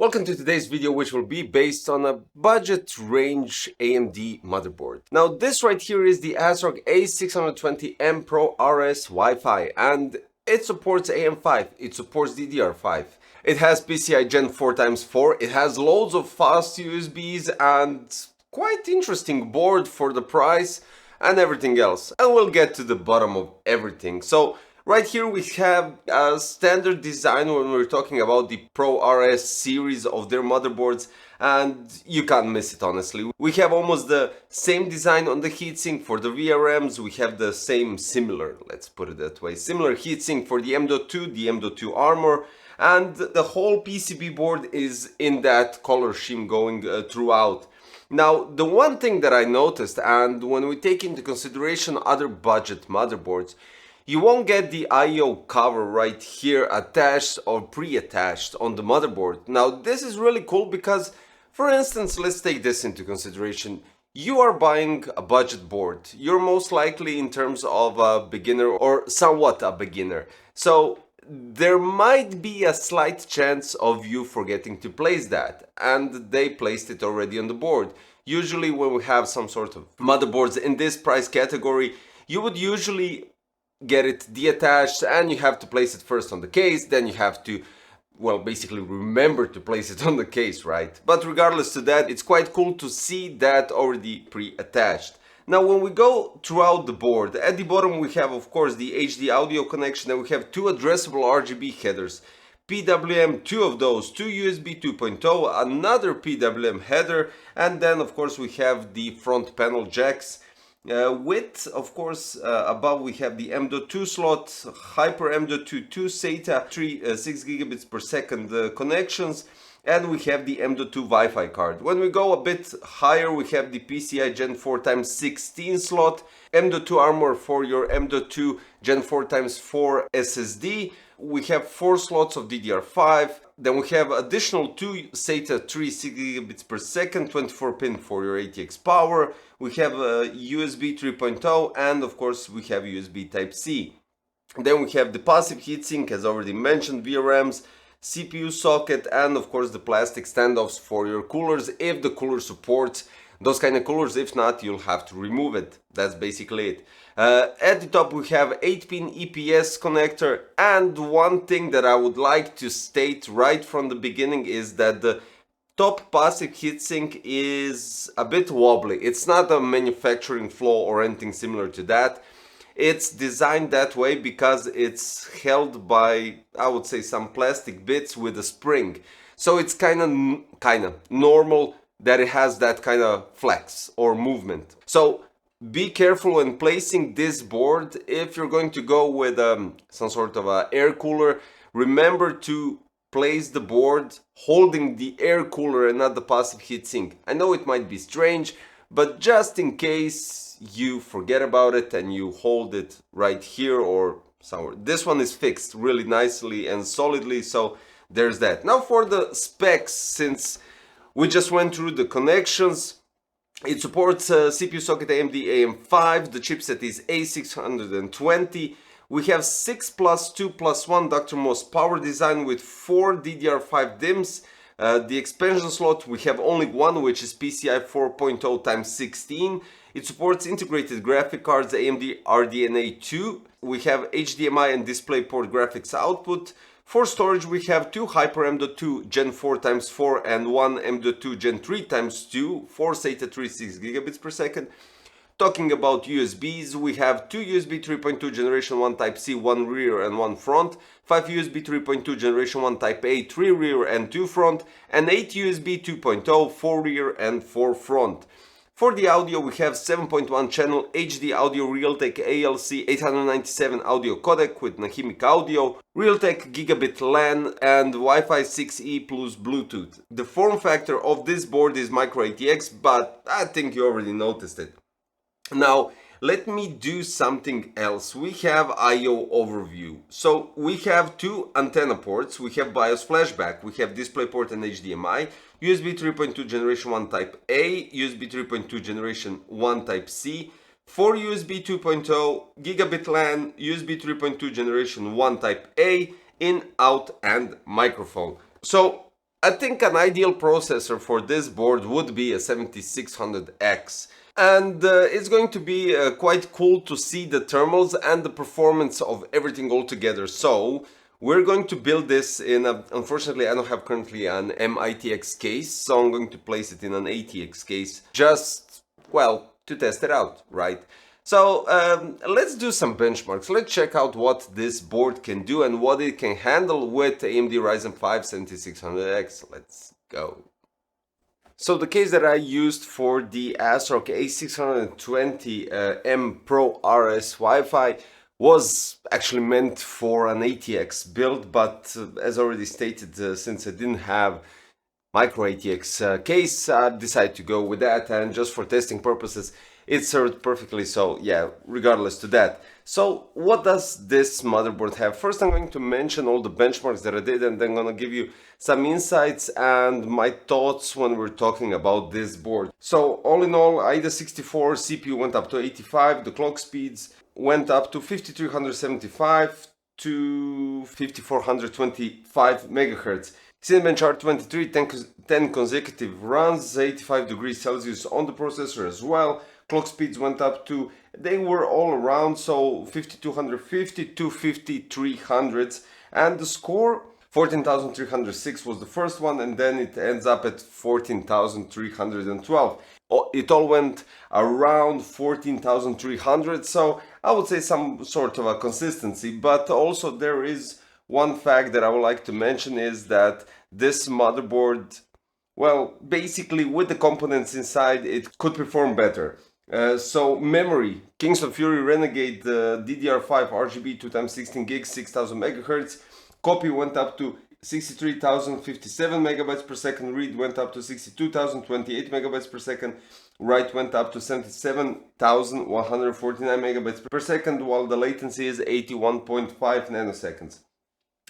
Welcome to today's video, which will be based on a budget range AMD motherboard. Now this right here is the ASRock A620M Pro RS Wi-Fi, and it supports AM5, it supports DDR5. It has PCI Gen 4x4, it has loads of fast USBs and quite interesting board for the price and everything else. And we'll get to the bottom of everything. So right here we have a standard design when we're talking about the Pro RS series of their motherboards, and you can't miss it honestly. We have almost the same design on the heatsink for the VRMs, we have the similar, let's put it that way, similar heatsink for the M.2, the M.2 Armor, and the whole PCB board is in that color scheme going throughout. Now, the one thing that I noticed, and when we take into consideration other budget motherboards, you won't get the I.O. cover right here attached or pre-attached on the motherboard. Now this is really cool because, for instance, let's take this into consideration. You are buying a budget board. You're most likely in terms of a beginner or somewhat a beginner. So there might be a slight chance of you forgetting to place that, and they placed it already on the board. Usually when we have some sort of motherboards in this price category, you would usually get it detached and you have to place it first on the case, then you have to, well, basically remember to place it on the case, right? But regardless to that, it's quite cool to see that already pre-attached. Now when we go throughout the board, at the bottom we have of course the HD audio connection, and we have two addressable RGB headers, PWM, two of those, two USB 2.0, another PWM header, and then of course we have the front panel jacks. With, of course, above we have the M.2 slot, Hyper M.2 2 SATA 6 gigabits per second connections, and we have the M.2 Wi-Fi card. When we go a bit higher, we have the PCI Gen 4x16 slot, M.2 Armor for your M.2 Gen 4x4 SSD. We have 4 slots of DDR5, then we have additional 2 SATA 3 6 gigabits per second, 24 pin for your ATX power. We have a USB 3.0, and of course we have USB Type-C. Then we have the passive heatsink, as already mentioned, VRMs, CPU socket, and of course the plastic standoffs for your coolers, if the cooler supports those kind of coolers. If not, you'll have to remove it. That's basically it. At the top we have 8-pin EPS connector, and one thing that I would like to state right from the beginning is that the top passive heatsink is a bit wobbly. It's not a manufacturing flaw or anything similar to that. It's designed that way because it's held by, I would say, some plastic bits with a spring. So it's kind of normal that it has that kind of flex or movement. So be careful when placing this board. If you're going to go with some sort of a air cooler, remember to place the board holding the air cooler and not the passive heatsink. I know it might be strange, but just in case you forget about it and you hold it right here or somewhere. This one is fixed really nicely and solidly, so there's that. Now for the specs, since we just went through the connections, it supports CPU socket AMD AM5, the chipset is A620. We have 6+2+1 Dr. Moss power design with 4 DDR5 DIMMs. The expansion slot, we have only one, which is PCI 4.0x16. It supports integrated graphic cards AMD RDNA 2. We have HDMI and DisplayPort graphics output. For storage, we have 2 Hyper M.2 Gen 4x4 and 1 M.2 Gen 3x2, 4 SATA 3 6 gigabits per second. Talking about USBs, we have 2 USB 3.2 Generation 1 Type-C, 1 rear and 1 front, 5 USB 3.2 Generation 1 Type-A, 3 rear and 2 front, and 8 USB 2.0, 4 rear and 4 front. For the audio, we have 7.1 channel HD audio Realtek ALC 897 audio codec with Nahimic audio, Realtek Gigabit LAN, and Wi-Fi 6E plus Bluetooth. The form factor of this board is micro ATX, but I think you already noticed it. Now let me do something else. We have I/O overview. So we have 2 antenna ports, we have BIOS flashback, we have DisplayPort and HDMI, USB 3.2 Generation 1 Type A, USB 3.2 Generation 1 Type C, 4 USB 2.0, Gigabit LAN, USB 3.2 Generation 1 Type A, in, out, and microphone. So I think an ideal processor for this board would be a 7600X. And it's going to be quite cool to see the thermals and the performance of everything all together. So we're going to build this in a, unfortunately I don't have currently an MITX case, so I'm going to place it in an ATX case just, well, to test it out, right? So let's do some benchmarks. Let's check out what this board can do and what it can handle with AMD Ryzen 5 7600X. Let's go. So the case that I used for the ASRock A620M Pro RS Wi-Fi was actually meant for an ATX build, but as already stated, since I didn't have micro ATX case, I decided to go with that, and just for testing purposes it served perfectly. So yeah, regardless to that. So what does this motherboard have? First I'm going to mention all the benchmarks that I did, and then I'm going to give you some insights and my thoughts when we're talking about this board. So all in all, AIDA 64 CPU went up to 85, the clock speeds went up to 5375 to 5425 megahertz. Cinebench R23, 10 consecutive runs, 85 degrees Celsius on the processor as well. Clock speeds went up to, they were all around, so 5250 to 5300s, and the score 14,306 was the first one, and then it ends up at 14,312. It all went around 14,300, so I would say some sort of a consistency. But also there is one fact that I would like to mention, is that this motherboard, well, basically with the components inside, it could perform better. So memory, Kingston Fury Renegade DDR5 RGB 2x16 gigs, 6000 megahertz. Copy went up to 63,057 megabytes per second. Read went up to 62,028 megabytes per second. Write went up to 77,149 megabytes per second, while the latency is 81.5 nanoseconds.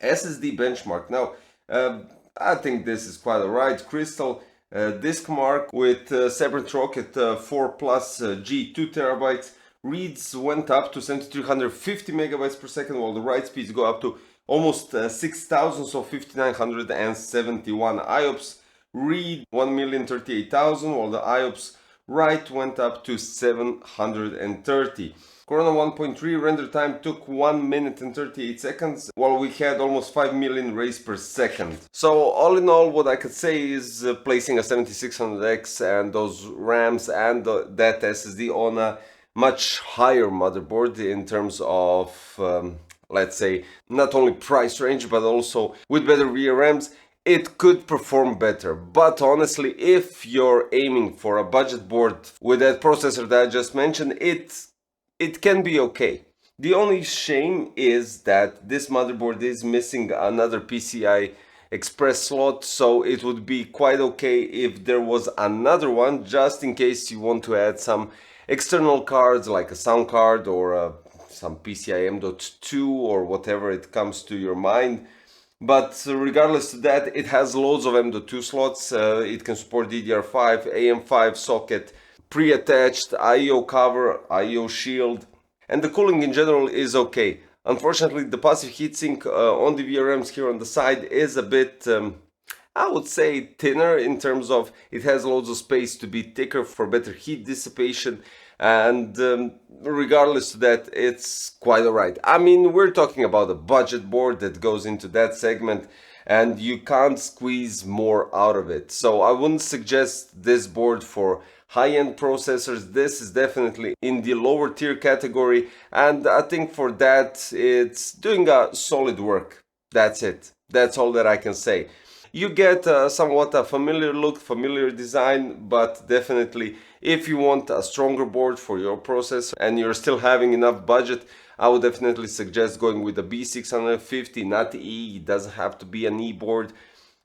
SSD benchmark. Now, I think this is quite alright. Crystal disk mark with separate rocket 4 plus G 2 terabytes. Reads went up to 7350 megabytes per second, while the write speeds go up to almost 6000, so 5971 IOPS. Read 1,038,000, while the IOPS write went up to 730. Corona 1.3 render time took 1 minute and 38 seconds, while we had almost 5 million rays per second. So all in all, what I could say is placing a 7600X and those RAMs and that SSD on a much higher motherboard in terms of, let's say, not only price range, but also with better VRMs, it could perform better. But honestly, if you're aiming for a budget board with that processor that I just mentioned, it can be okay. The only shame is that this motherboard is missing another PCI Express slot, so it would be quite okay if there was another one, just in case you want to add some external cards like a sound card or some PCI M.2 or whatever it comes to your mind. But regardless of that, it has loads of M.2 slots. It can support DDR5, AM5 socket, pre-attached IO cover, IO shield, and the cooling in general is okay. Unfortunately, the passive heatsink on the VRMs here on the side is a bit, I would say, thinner in terms of it has loads of space to be thicker for better heat dissipation, and regardless of that, it's quite alright. I mean, we're talking about a budget board that goes into that segment, and you can't squeeze more out of it. So I wouldn't suggest this board for high-end processors. This is definitely in the lower tier category, and I think for that it's doing a solid work. That's it. That's all that I can say. You get somewhat a familiar look, familiar design, but definitely if you want a stronger board for your processor and you're still having enough budget, I would definitely suggest going with a B650, not E. It doesn't have to be an E board,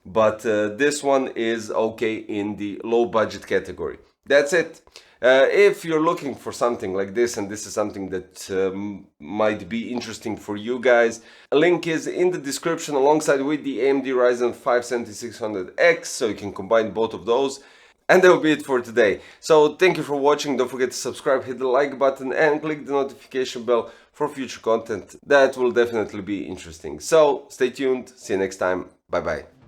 but this one is okay in the low budget category. That's it. If you're looking for something like this, and this is something that might be interesting for you guys, a link is in the description alongside with the AMD Ryzen 5 7600X, so you can combine both of those. And that will be it for today. So thank you for watching. Don't forget to subscribe, hit the like button, and click the notification bell for future content. That will definitely be interesting. So stay tuned. See you next time. Bye bye.